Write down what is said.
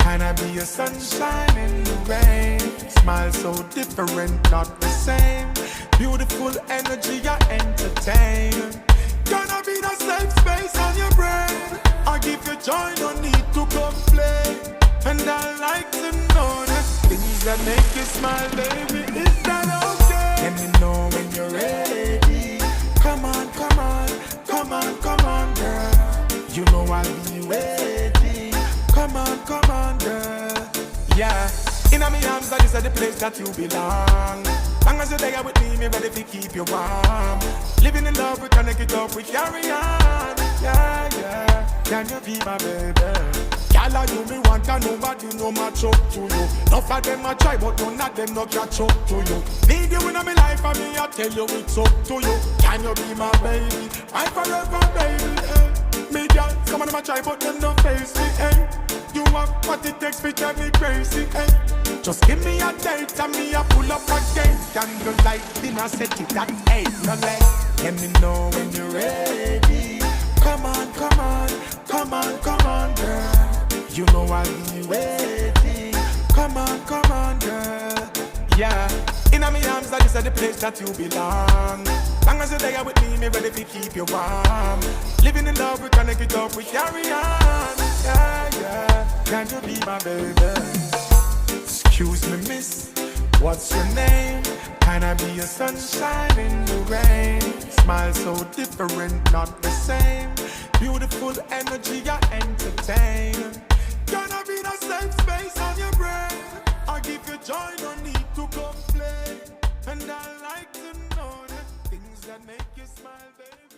Can I be a sunshine in the rain? Smile so different, not the same. Beautiful energy, I entertain. Gonna be the safe space on your brain. I give you joy, no need to complain. And I like to know the things that make you smile, baby. Is that okay? Let me know when you're ready. Come on, come on, come on, come on, girl. You know I'll be waiting. Come on, girl. Yeah. In my arms, that is the place that you belong. Long as you're there with me ready to keep you warm. Living in love, we connect it up, we carry on. Yeah, yeah. Can you be my baby? Y'all you me want and nobody know match up to you. Enough of them a try but none of them no catch up to you. Need you in my life and me I tell you it's up to you. Can you be my baby? My forever baby, eh? Me girl, come on my try but them no face me, eh? You have what it takes to drive me crazy, eh? Just give me a date and me a pull up again. Candlelight dinner set it at 8, no less. Let me know when you're ready. Come on, come on, come on, come on, girl. You know I'll be waiting. Come on, girl. Yeah. In my arms, that is the place that you belong. Long as you're there with me ready to keep you warm. Living in love, we connect it up, we carry on. Yeah, yeah. Can you be my baby? Excuse me, miss. What's your name? Can I be a sunshine in the rain? Smile so different, not the same. Beautiful energy, I entertain. Gonna be the safe space on your brain. I give you joy, no need to complain. And I like to know the things that make you smile, baby.